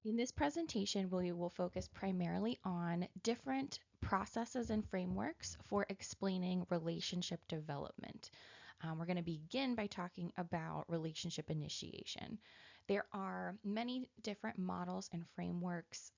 In this presentation, we will focus primarily on different processes and frameworks for explaining relationship development. We're going to begin by talking about relationship initiation. There are many different models and frameworks,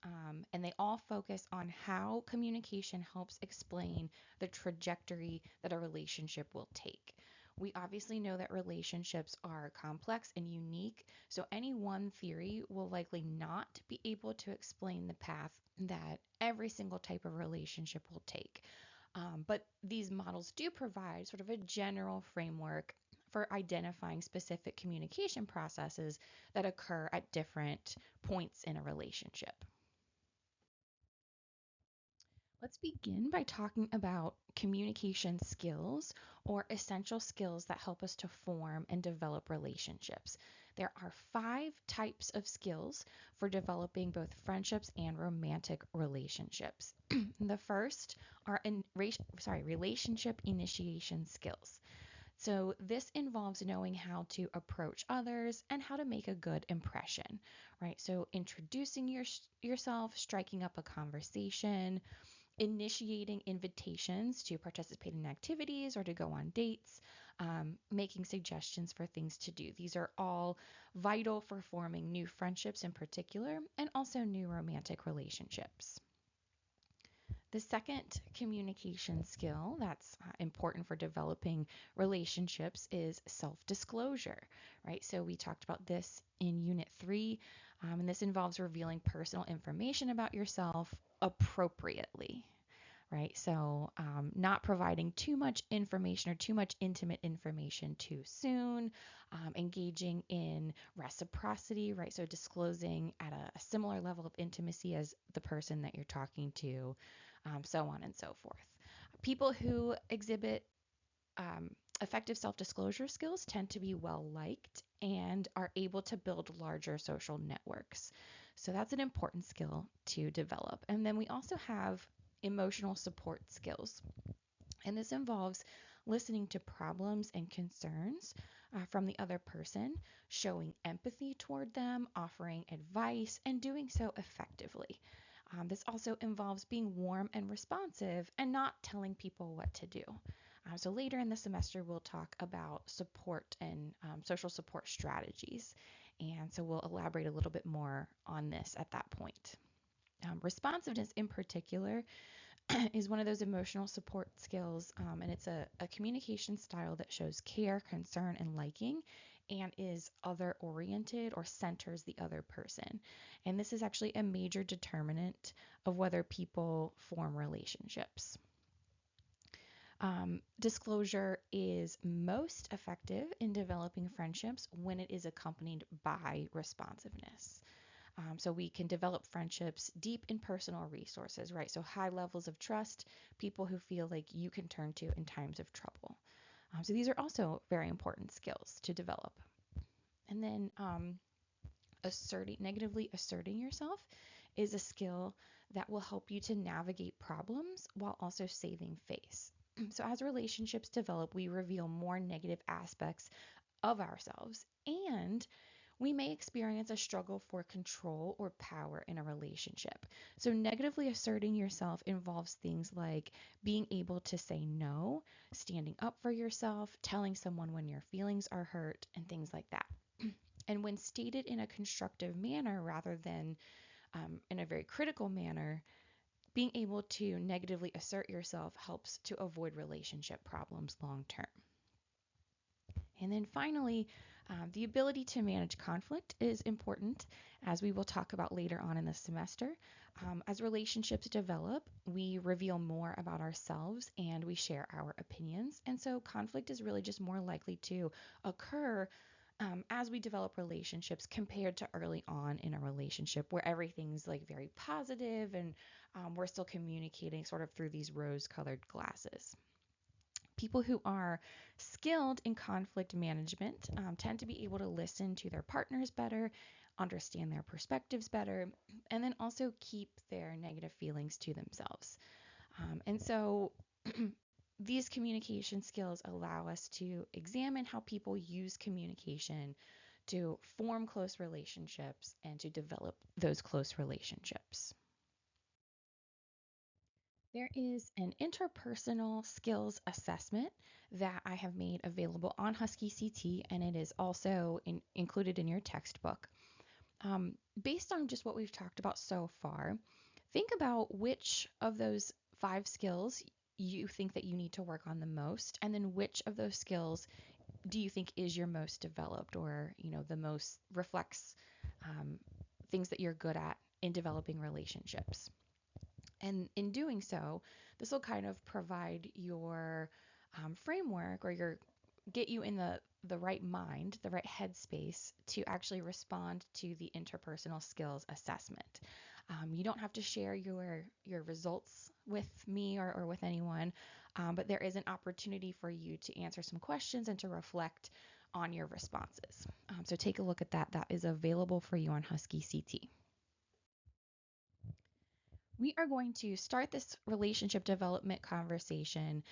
and they all focus on how communication helps explain the trajectory that a relationship will take. We obviously know that relationships are complex and unique, so any one theory will likely not be able to explain the path that every single type of relationship will take. But these models do provide sort of a general framework for identifying specific communication processes that occur at different points in a relationship. Let's begin by talking about communication skills or essential skills that help us to form and develop relationships. There are 5 types of skills for developing both friendships and romantic relationships. The first are relationship initiation skills. So, this involves knowing how to approach others and how to make a good impression, right? So, introducing yourself, striking up a conversation, initiating invitations to participate in activities or to go on dates, making suggestions for things to do. These are all vital for forming new friendships in particular and also new romantic relationships. The second communication skill that's important for developing relationships is self disclosure, right? So, we talked about this in Unit 3, and this involves revealing personal information about yourself appropriately, right? So, not providing too much information or too much intimate information too soon, engaging in reciprocity, right? So, disclosing at a similar level of intimacy as the person that you're talking to, so on and so forth. People who exhibit um, effective self disclosure skills tend to be well liked and are able to build larger social networks. So that's an important skill to develop. And then we also have emotional support skills. And this involves listening to problems and concerns from the other person, showing empathy toward them, offering advice, and doing so effectively. This also involves being warm and responsive and not telling people what to do. So later in the semester, we'll talk about support and social support strategies. And so we'll elaborate a little bit more on this at that point. Responsiveness in particular is one of those emotional support skills, and it's a communication style that shows care, concern, and liking, and is other oriented or centers the other person. And this is actually a major determinant of whether people form relationships. Disclosure is most effective in developing friendships when it is accompanied by responsiveness. So we can develop friendships deep in personal resources, right? So high levels of trust, people who feel like you can turn to in times of trouble. So these are also very important skills to develop. And then negatively asserting yourself is a skill that will help you to navigate problems while also saving face. So as relationships develop, we reveal more negative aspects of ourselves, and we may experience a struggle for control or power in a relationship. So, negatively asserting yourself involves things like being able to say no, standing up for yourself, telling someone when your feelings are hurt, and things like that. And when stated in a constructive manner rather than in a very critical manner, being able to negatively assert yourself helps to avoid relationship problems long term. And then finally, the ability to manage conflict is important, as we will talk about later on in the semester. As relationships develop, we reveal more about ourselves and we share our opinions. And so conflict is really just more likely to occur as we develop relationships compared to early on in a relationship where everything's like very positive and we're still communicating sort of through these rose colored glasses. People who are skilled in conflict management tend to be able to listen to their partners better, understand their perspectives better, and then also keep their negative feelings to themselves. And so these communication skills allow us to examine how people use communication to form close relationships and to develop those close relationships. There is an interpersonal skills assessment that I have made available on Husky CT, and it is also included in your textbook. Based on just what we've talked about so far, think about which of those 5 skills you think that you need to work on the most, and then which of those skills do you think is your most developed, or the most reflects um, things that you're good at in developing relationships. And in doing so, this will kind of provide your framework, or your get you in the right mind, the right headspace to actually respond to the interpersonal skills assessment. You don't have to share your results with me, or with anyone, but there is an opportunity for you to answer some questions and to reflect on your responses. So take a look at that. That is available for you on Husky CT. We are going to start this relationship development conversation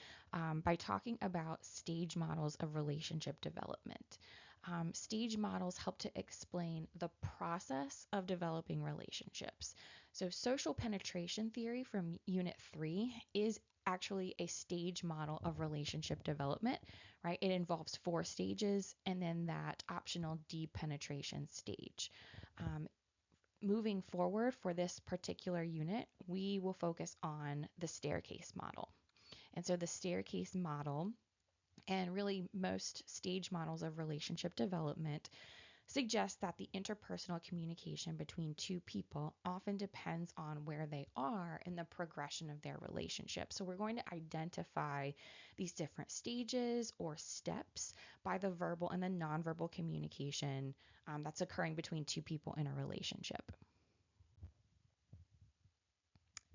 by talking about stage models of relationship development. Stage models help to explain the process of developing relationships. So, social penetration theory from Unit 3 is actually a stage model of relationship development, right? It involves 4 stages and then that optional deep penetration stage. Moving forward for this particular unit, we will focus on the staircase model. And so the staircase model, and really most stage models of relationship development, suggest that the interpersonal communication between 2 people often depends on where they are in the progression of their relationship. So we're going to identify these different stages or steps by the verbal and the nonverbal communication that's occurring between 2 people in a relationship.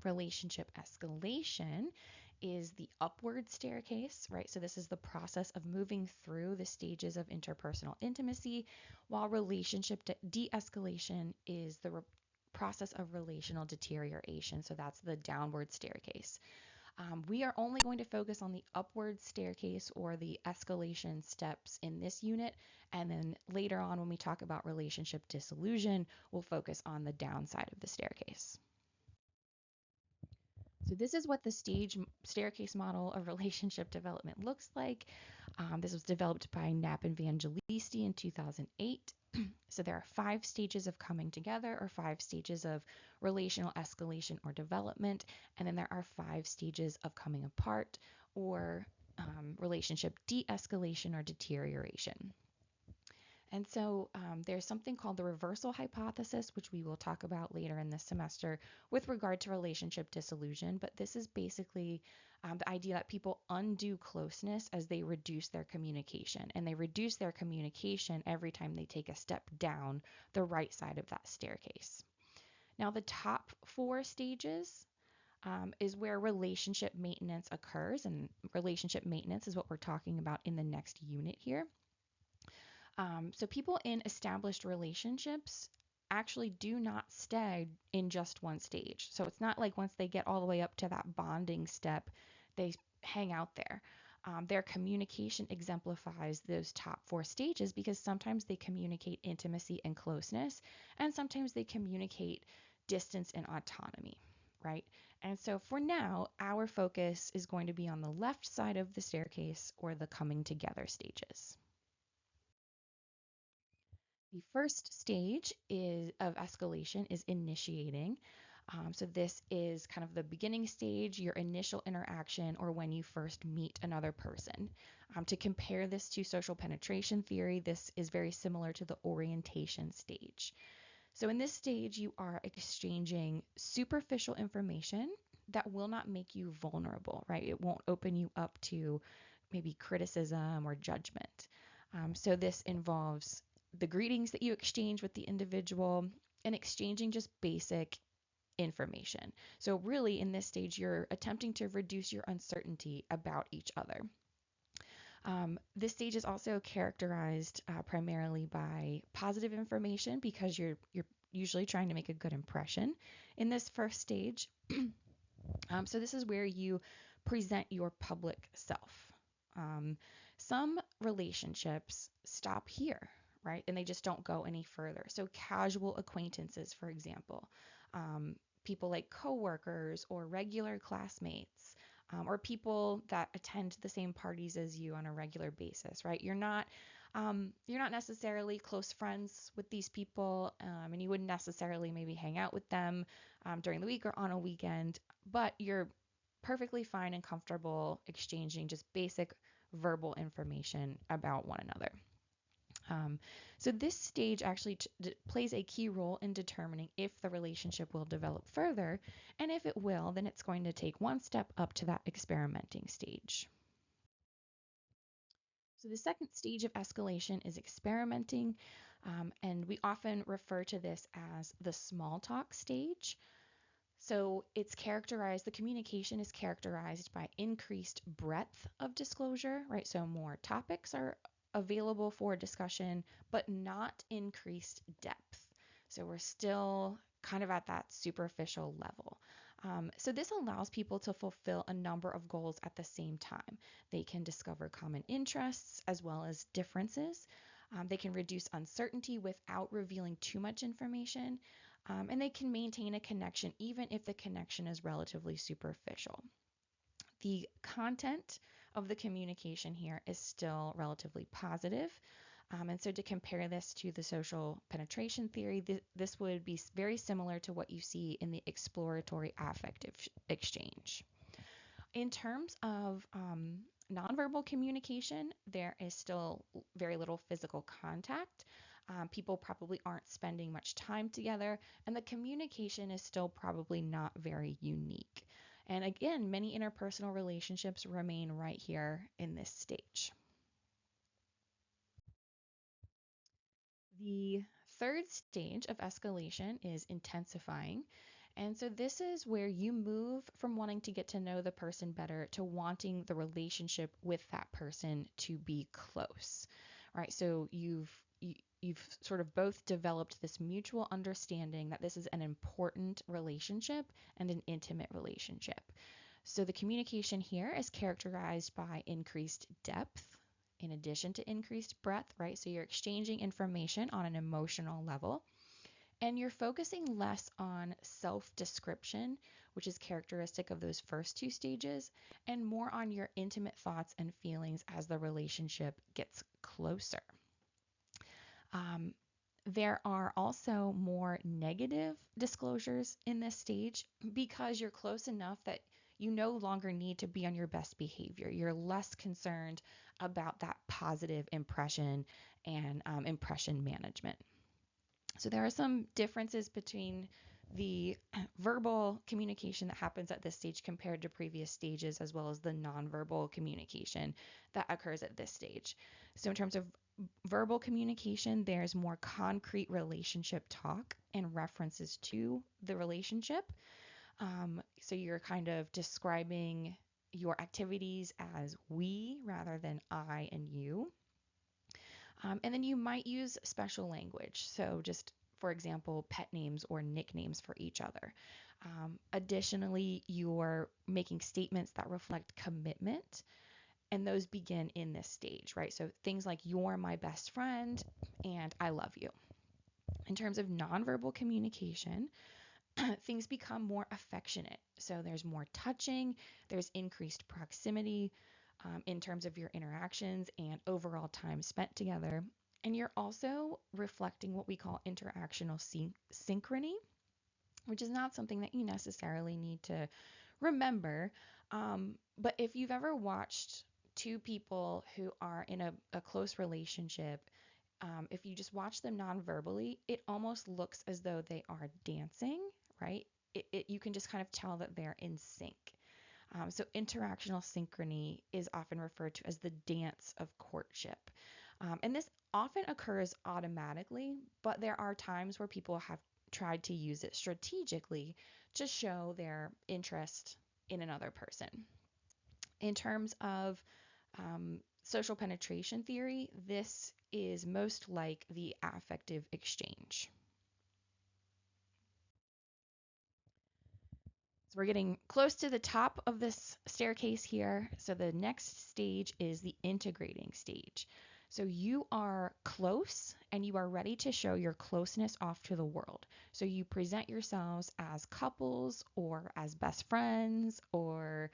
Relationship escalation is the upward staircase, right? So this is the process of moving through the stages of interpersonal intimacy, while relationship de-escalation is the process of relational deterioration. So that's the downward staircase. We are only going to focus on the upward staircase or the escalation steps in this unit. And then later on, when we talk about relationship disillusion, we'll focus on the downside of the staircase. So this is what the staircase model of relationship development looks like. This was developed by Knapp and Vangelisti in 2008. So there are 5 stages of coming together, or 5 stages of relational escalation or development, and then there are 5 stages of coming apart, or relationship de-escalation or deterioration. And so there's something called the reversal hypothesis, which we will talk about later in this semester with regard to relationship disillusion. But this is basically the idea that people undo closeness as they reduce their communication. And they reduce their communication every time they take a step down the right side of that staircase. Now, the top 4 stages is where relationship maintenance occurs. And relationship maintenance is what we're talking about in the next unit here. So people in established relationships actually do not stay in just one stage. So it's not like once they get all the way up to that bonding step, they hang out there. Their communication exemplifies those top 4 stages, because sometimes they communicate intimacy and closeness, and sometimes they communicate distance and autonomy, right? And so for now, our focus is going to be on the left side of the staircase, or the coming together stages. The first stage of escalation is initiating. So this is kind of the beginning stage, your initial interaction, or when you first meet another person. To compare this to social penetration theory, this is very similar to the orientation stage. So in this stage, you are exchanging superficial information that will not make you vulnerable, right? It won't open you up to maybe criticism or judgment. So this involves the greetings that you exchange with the individual and exchanging just basic information. So really in this stage, you're attempting to reduce your uncertainty about each other. This stage is also characterized primarily by positive information, because you're usually trying to make a good impression in this first stage. So this is where you present your public self. Some relationships stop here, right? And they just don't go any further. So casual acquaintances, for example, um, people like coworkers or regular classmates, or people that attend the same parties as you on a regular basis, right? You're not necessarily close friends with these people, and you wouldn't necessarily maybe hang out with them during the week or on a weekend, but you're perfectly fine and comfortable exchanging just basic verbal information about one another. Um, so this stage actually plays a key role in determining if the relationship will develop further, and if it will, then it's going to take one step up to that experimenting stage. So the second stage of escalation is experimenting, and we often refer to this as the small talk stage. So the communication is characterized by increased breadth of disclosure, right? So more topics are available for discussion, but not increased depth. So we're still kind of at that superficial level. So this allows people to fulfill a number of goals at the same time. They can discover common interests as well as differences. They can reduce uncertainty without revealing too much information, and they can maintain a connection even if the connection is relatively superficial. The content of the communication here is still relatively positive. And so to compare this to the social penetration theory, this would be very similar to what you see in the exploratory affective exchange. In terms of nonverbal communication, there is still very little physical contact. People probably aren't spending much time together, and the communication is still probably not very unique. And again, many interpersonal relationships remain right here in this stage. The third stage of escalation is intensifying. And so this is where you move from wanting to get to know the person better to wanting the relationship with that person to be close, right? So you've sort of both developed this mutual understanding that this is an important relationship and an intimate relationship. So the communication here is characterized by increased depth in addition to increased breadth, right? So you're exchanging information on an emotional level, and you're focusing less on self description, which is characteristic of those first two stages, and more on your intimate thoughts and feelings as the relationship gets closer. Um, there are also more negative disclosures in this stage because you're close enough that you no longer need to be on your best behavior. You're less concerned about that positive impression and impression management. So there are some differences between the verbal communication that happens at this stage compared to previous stages, as well as the nonverbal communication that occurs at this stage. So in terms of verbal communication, there's more concrete relationship talk and references to the relationship. So you're kind of describing your activities as we rather than I and you. And then you might use special language. So just, for example, pet names or nicknames for each other. Additionally, you're making statements that reflect commitment, and those begin in this stage, right? So things like you're my best friend and I love you. In terms of nonverbal communication, things become more affectionate. So there's more touching, there's increased proximity in terms of your interactions and overall time spent together. And you're also reflecting what we call interactional synchrony, which is not something that you necessarily need to remember. But if you've ever watched two people who are in a close relationship, if you just watch them non-verbally, it almost looks as though they are dancing, right? You can just kind of tell that they're in sync. So interactional synchrony is often referred to as the dance of courtship. And this often occurs automatically, but there are times where people have tried to use it strategically to show their interest in another person. In terms of social penetration theory, this is most like the affective exchange. So we're getting close to the top of this staircase here. So the next stage is the integrating stage. So you are close and you are ready to show your closeness off to the world. So you present yourselves as couples or as best friends or,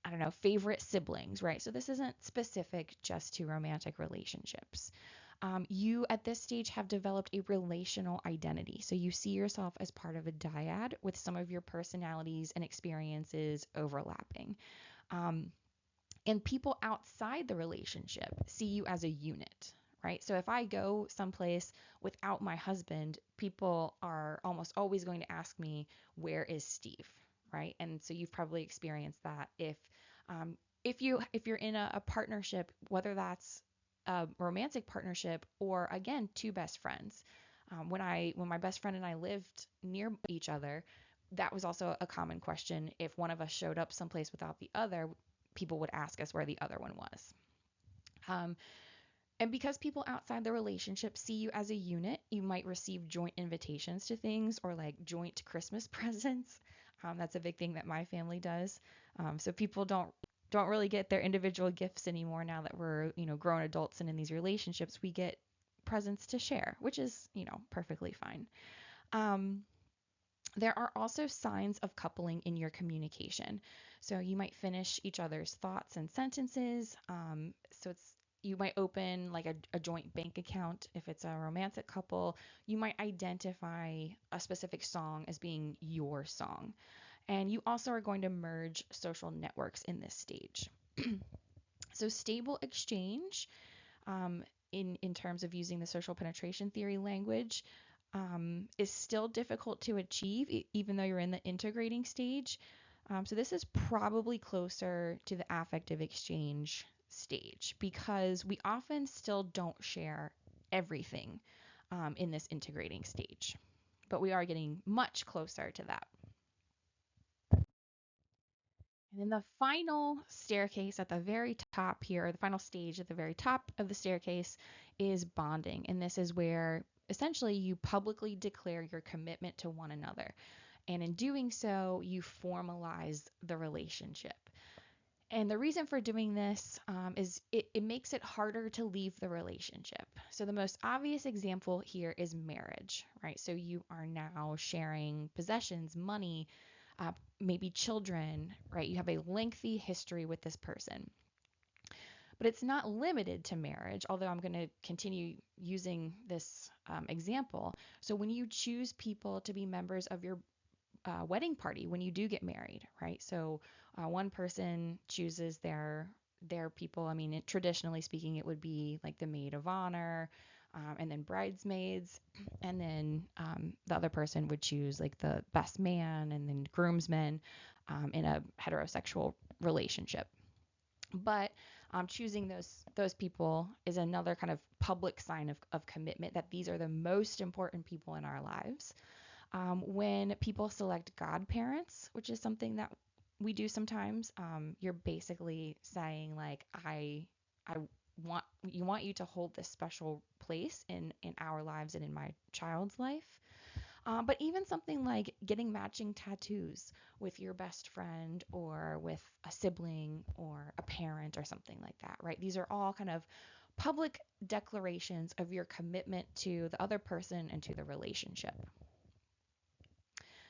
I don't know, favorite siblings, right? So this isn't specific just to romantic relationships. You at this stage have developed a relational identity. So you see yourself as part of a dyad with some of your personalities and experiences overlapping. Um, and people outside the relationship see you as a unit, right? So if I go someplace without my husband, people are almost always going to ask me, where is Steve, right? And so you've probably experienced that um, if you're in a partnership, whether that's a romantic partnership or again two best friends. When my best friend and I lived near each other, that was also a common question. If one of us showed up someplace without the other, people would ask us where the other one was. Um, and because people outside the relationship see you as a unit, you might receive joint invitations to things or like joint Christmas presents. That's a big thing that my family does. So people don't really get their individual gifts anymore now that we're grown adults and in these relationships. We get presents to share, which is perfectly fine. Um, there are also signs of coupling in your communication. So you might finish each other's thoughts and sentences. You might open like a joint bank account if it's a romantic couple. You might identify a specific song as being your song. And you also are going to merge social networks in this stage. So stable exchange in terms of using the social penetration theory language is still difficult to achieve, even though you're in the integrating stage. So this is probably closer to the affective exchange stage because we often still don't share everything in this integrating stage, but we are getting much closer to that. And then the final staircase at the very top here, or the final stage at the very top of the staircase, is bonding. And this is where essentially you publicly declare your commitment to one another. And in doing so, you formalize the relationship. And the reason for doing this is it makes it harder to leave the relationship. So the most obvious example here is marriage, right? So you are now sharing possessions, money, maybe children, right? You have a lengthy history with this person. But it's not limited to marriage, although I'm going to continue using this example. So when you choose people to be members of your wedding party, when you do get married, right? So one person chooses their people. I mean, traditionally speaking, it would be like the maid of honor, and then bridesmaids, and then the other person would choose like the best man and then groomsmen in a heterosexual relationship. But choosing those people is another kind of public sign of commitment that these are the most important people in our lives. When people select godparents, which is something that we do sometimes, you're basically saying like I want you to hold this special place in our lives and in my child's life. But even something like getting matching tattoos with your best friend or with a sibling or a parent or something like that, right? These are all kind of public declarations of your commitment to the other person and to the relationship.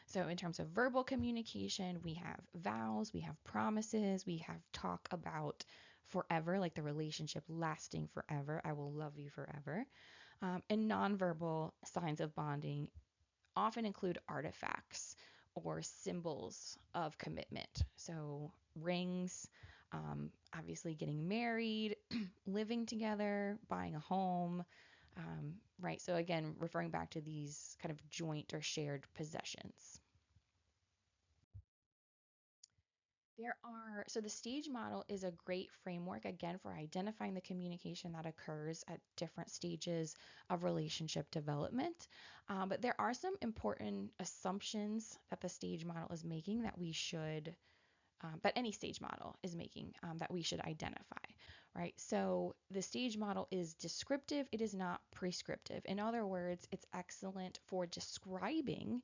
So, in terms of verbal communication, we have vows, we have promises, we have talk about forever, like the relationship lasting forever. I will love you forever. And nonverbal signs of bonding often include artifacts or symbols of commitment. So, rings, obviously getting married, living together, buying a home, right? So, again, referring back to these kind of joint or shared possessions. So the stage model is a great framework, again, for identifying the communication that occurs at different stages of relationship development. But there are some important assumptions that the stage model is making that any stage model is making that we should identify, right? So the stage model is descriptive, it is not prescriptive. In other words, it's excellent for describing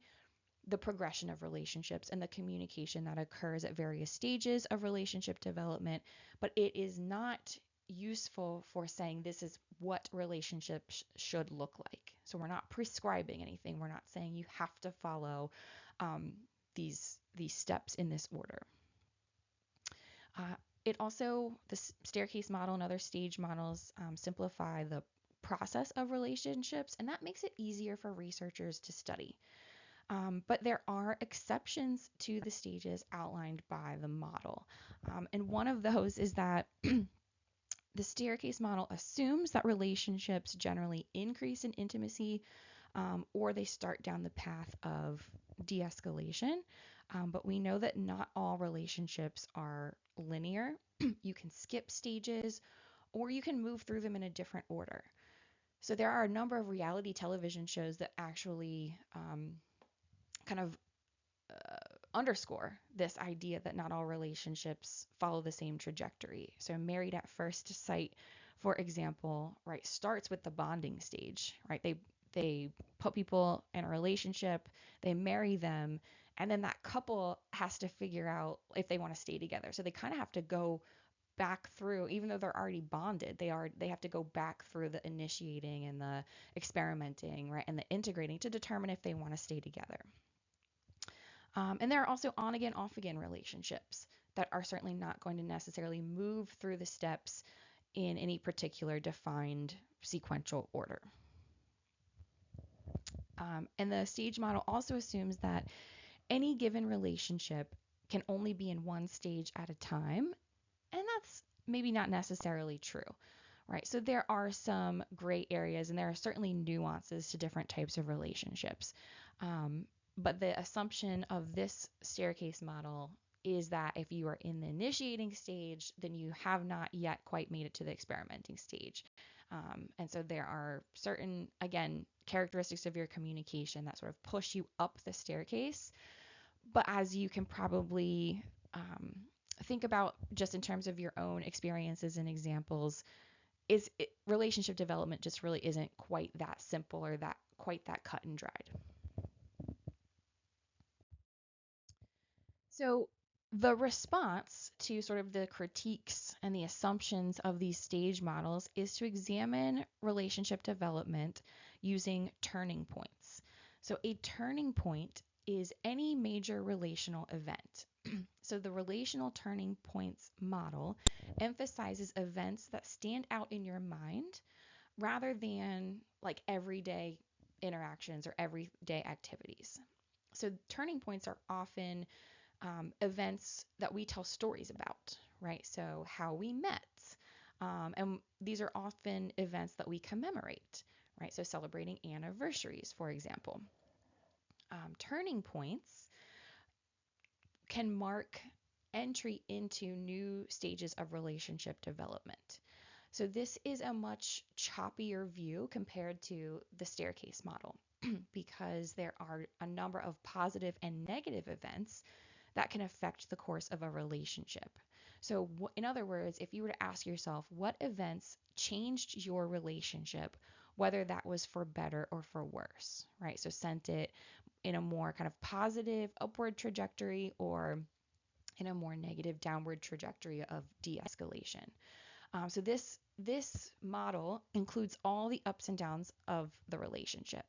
the progression of relationships and the communication that occurs at various stages of relationship development, but it is not useful for saying this is what relationships should look like. So we're not prescribing anything. We're not saying you have to follow um, these steps in this order. Uh, it also, the staircase model and other stage models simplify the process of relationships, and that makes it easier for researchers to study. But there are exceptions to the stages outlined by the model. And one of those is that the staircase model assumes that relationships generally increase in intimacy or they start down the path of de escalation. But we know that not all relationships are linear. You can skip stages or you can move through them in a different order. So there are a number of reality television shows that actually kind of underscore this idea that not all relationships follow the same trajectory. So Married at First Sight, for example, right, starts with the bonding stage, right? They put people in a relationship, they marry them, and then that couple has to figure out if they want to stay together. So they kind of have to go back through, even though they're already bonded, they have to go back through the initiating and the experimenting, right, and the integrating to determine if they want to stay together. And there are also on again, off again relationships that are certainly not going to necessarily move through the steps in any particular defined sequential order. And the stage model also assumes that any given relationship can only be in one stage at a time, and that's maybe not necessarily true, right? So there are some gray areas and there are certainly nuances to different types of relationships. Um, but the assumption of this staircase model is that if you are in the initiating stage, then you have not yet quite made it to the experimenting stage. And so there are certain, again, characteristics of your communication that sort of push you up the staircase. But as you can probably think about just in terms of your own experiences and examples, relationship development just really isn't quite that simple or that quite that cut and dried. So the response to sort of the critiques and the assumptions of these stage models is to examine relationship development using turning points. So a turning point is any major relational event. So the relational turning points model emphasizes events that stand out in your mind rather than like everyday interactions or everyday activities. So turning points are often events that we tell stories about, right? So how we met. And these are often events that we commemorate, right? So celebrating anniversaries, for example. Turning points can mark entry into new stages of relationship development. So this is a much choppier view compared to the staircase model because there are a number of positive and negative events that can affect the course of a relationship. So, in other words, if you were to ask yourself what events changed your relationship, whether that was for better or for worse, right? So, sent it in a more kind of positive upward trajectory or in a more negative downward trajectory of de-escalation. So this model includes all the ups and downs of the relationship.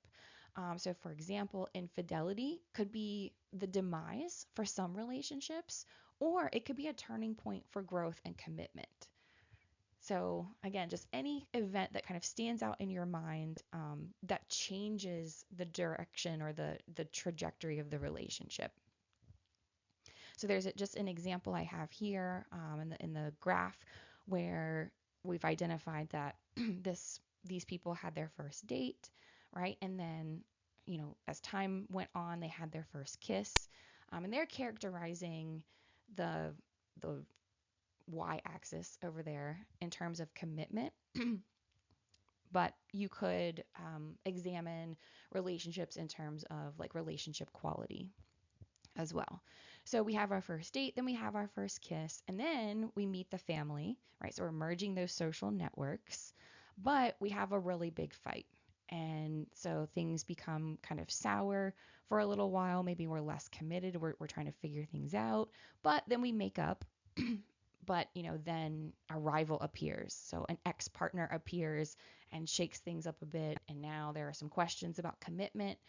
So, for example, infidelity could be the demise for some relationships, or it could be a turning point for growth and commitment. So, again, just any event that kind of stands out in your mind that changes the direction or the trajectory of the relationship. So, there's just an example I have here in the graph where we've identified that these people had their first date, right? And then, as time went on, they had their first kiss, and they're characterizing the the y-axis over there in terms of commitment. But you could examine relationships in terms of like relationship quality as well. So we have our first date, then we have our first kiss, and then we meet the family, right? So we're merging those social networks, but we have a really big fight. And so things become kind of sour for a little while. Maybe we're less committed. We're trying to figure things out, but then we make up. but then a rival appears, so an ex-partner appears and shakes things up a bit, and now there are some questions about commitment,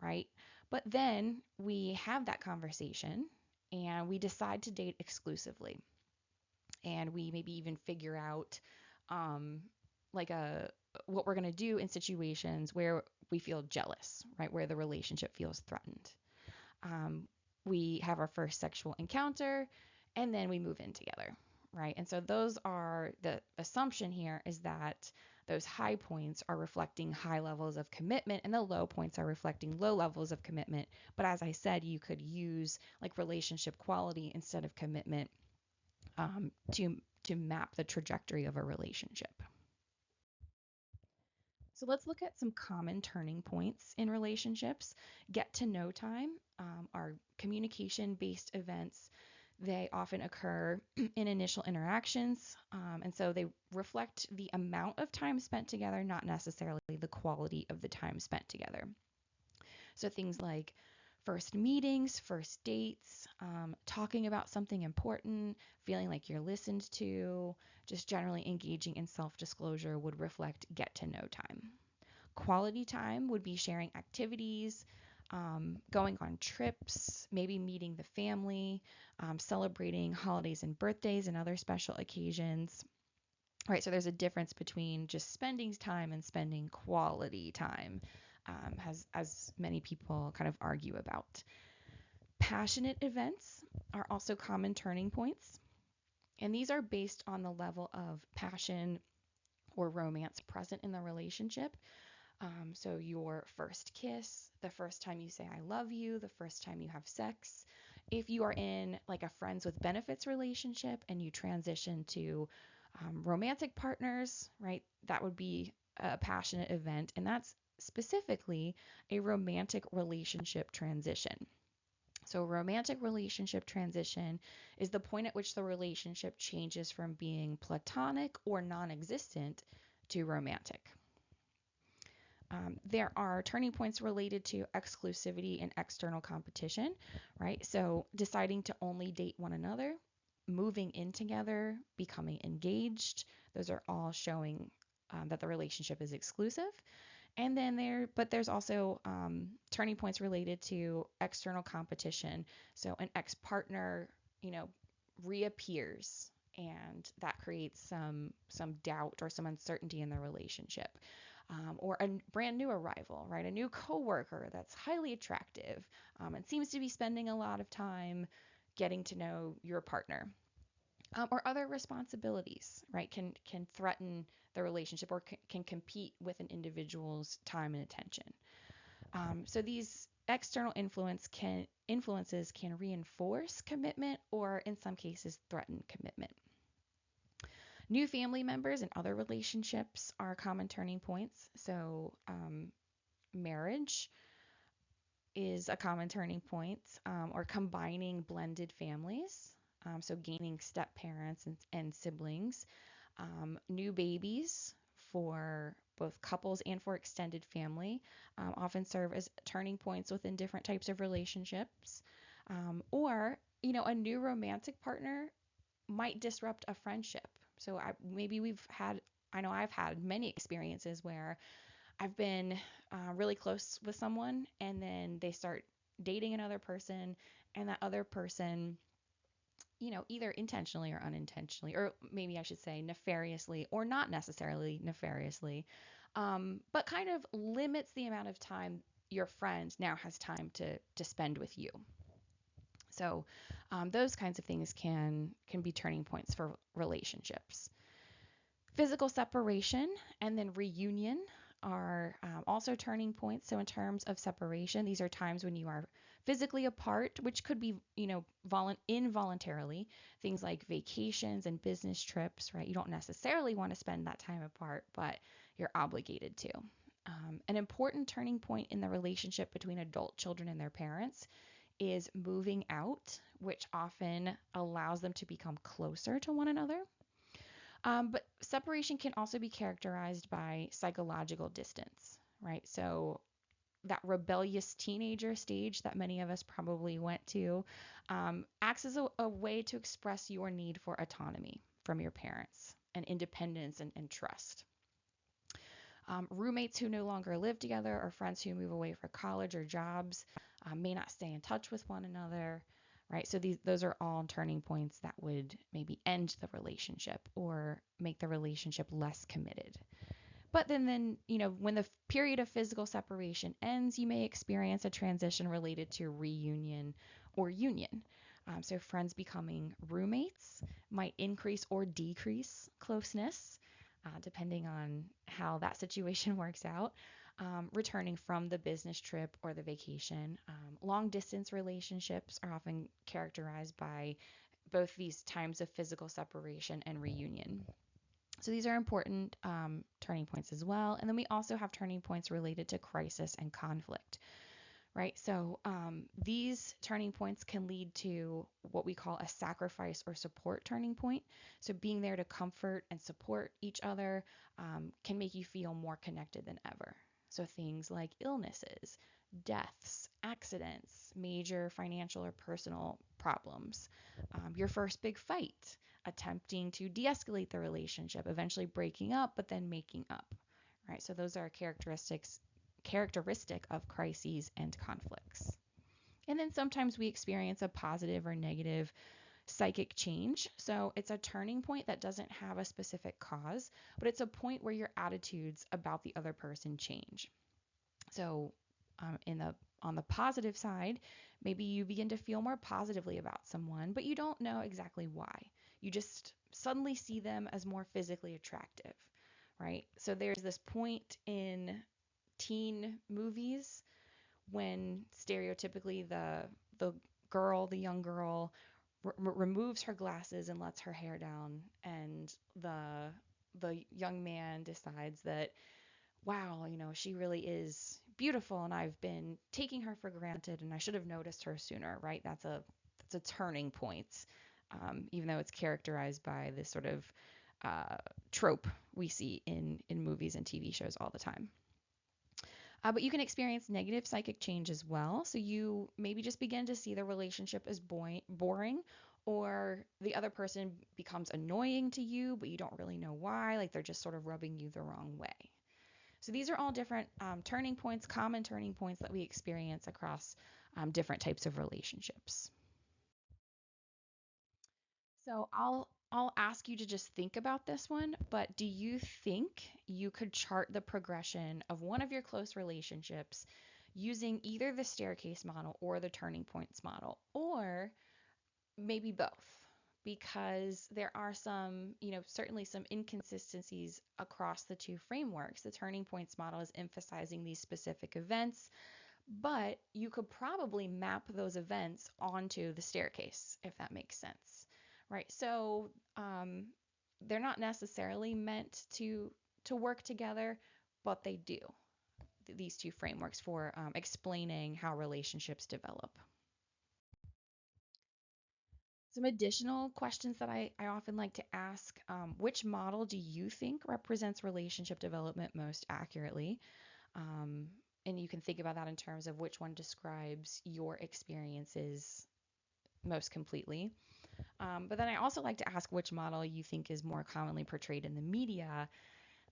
right? But then we have that conversation and we decide to date exclusively, and we maybe even figure out um, like a what we're going to do in situations where we feel jealous, right, where the relationship feels threatened. um, we have our first sexual encounter, and then we move in together, right? And so those are the assumption here is that those high points are reflecting high levels of commitment and the low points are reflecting low levels of commitment. But as I said, you could use like relationship quality instead of commitment to map the trajectory of a relationship. So let's look at some common turning points in relationships. Get to know time are communication based events. They often occur in initial interactions, and so they reflect the amount of time spent together, not necessarily the quality of the time spent together. So things like first meetings, first dates, talking about something important, feeling like you're listened to, just generally engaging in self disclosure would reflect get to know time. Quality time would be sharing activities, going on trips, maybe meeting the family, celebrating holidays and birthdays and other special occasions. Right, so there's a difference between just spending time and spending quality time, as many people kind of argue about. Passionate events are also common turning points, and these are based on the level of passion or romance present in the relationship. So your first kiss, the first time you say I love you, the first time you have sex. If you are in like a friends with benefits relationship and you transition to romantic partners, right, that would be a passionate event. And that's specifically a romantic relationship transition. So, a romantic relationship transition is the point at which the relationship changes from being platonic or non existent to romantic. There are turning points related to exclusivity and external competition, right? So deciding to only date one another, moving in together, becoming engaged, those are all showing that the relationship is exclusive. And then there's also turning points related to external competition. So an ex-partner, you know, reappears, and that creates some doubt or some uncertainty in the relationship. Or a brand new arrival, right? A new coworker that's highly attractive and seems to be spending a lot of time getting to know your partner. Or other responsibilities, right, can threaten the relationship or can compete with an individual's time and attention. So these external influences can reinforce commitment or in some cases threaten commitment. New family members and other relationships are common turning points. So marriage is a common turning point, or combining blended families. So gaining step parents and siblings, new babies for both couples and for extended family often serve as turning points within different types of relationships. Or, a new romantic partner might disrupt a friendship. So I know I've had many experiences where I've been really close with someone and then they start dating another person, and that other person, either intentionally or unintentionally, or maybe I should say nefariously or not necessarily nefariously, but kind of limits the amount of time your friend now has time to spend with you. So those kinds of things can be turning points for relationships. Physical separation and then reunion are also turning points. So in terms of separation, these are times when you are physically apart, which could be, involuntarily, things like vacations and business trips, right? You don't necessarily want to spend that time apart, but you're obligated to. An important turning point in the relationship between adult children and their parents is moving out, which often allows them to become closer to one another. But separation can also be characterized by psychological distance, right? So that rebellious teenager stage that many of us probably went to, acts as a way to express your need for autonomy from your parents and independence and trust. Roommates who no longer live together or friends who move away for college or jobs may not stay in touch with one another, right? So those are all turning points that would maybe end the relationship or make the relationship less committed. But then when the period of physical separation ends, you may experience a transition related to reunion or union. So friends becoming roommates might increase or decrease closeness, depending on how that situation works out. Returning from the business trip or the vacation. Long distance relationships are often characterized by both these times of physical separation and reunion. So these are important turning points as well. And then we also have turning points related to crisis and conflict, right? So these turning points can lead to what we call a sacrifice or support turning point. So being there to comfort and support each other can make you feel more connected than ever. So things like illnesses, deaths, accidents, major financial or personal problems, your first big fight, attempting to de-escalate the relationship, eventually breaking up, but then making up, right? So those are characteristic of crises and conflicts. And then sometimes we experience a positive or negative psychic change. So it's a turning point that doesn't have a specific cause, but it's a point where your attitudes about the other person change. So on the positive side, maybe you begin to feel more positively about someone, but you don't know exactly why. You just suddenly see them as more physically attractive, right? So there's this point in teen movies when stereotypically the the young girl removes her glasses and lets her hair down, and the young man decides that, wow, she really is beautiful and I've been taking her for granted and I should have noticed her sooner, right? That's a turning point, even though it's characterized by this sort of trope we see in movies and TV shows all the time. But you can experience negative psychic change as well. So you maybe just begin to see the relationship as boring, or the other person becomes annoying to you, but you don't really know why. Like they're just sort of rubbing you the wrong way. So these are all different turning points, common turning points that we experience across different types of relationships. So I'll ask you to just think about this one, but do you think you could chart the progression of one of your close relationships using either the staircase model or the turning points model, or maybe both? Because there are some, certainly some inconsistencies across the two frameworks. The turning points model is emphasizing these specific events, but you could probably map those events onto the staircase, if that makes sense, right? So they're not necessarily meant to work together, but they do. These two frameworks for explaining how relationships develop. Some additional questions that I often like to ask: which model do you think represents relationship development most accurately? Um, and you can think about that in terms of which one describes your experiences most completely. But then I also like to ask which model you think is more commonly portrayed in the media,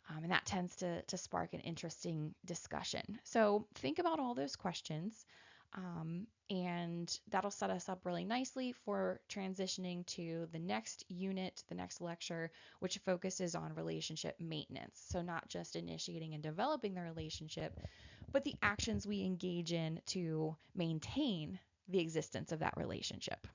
and that tends to spark an interesting discussion. So think about all those questions, and that'll set us up really nicely for transitioning to the next unit, the next lecture, which focuses on relationship maintenance. So not just initiating and developing the relationship, but the actions we engage in to maintain the existence of that relationship.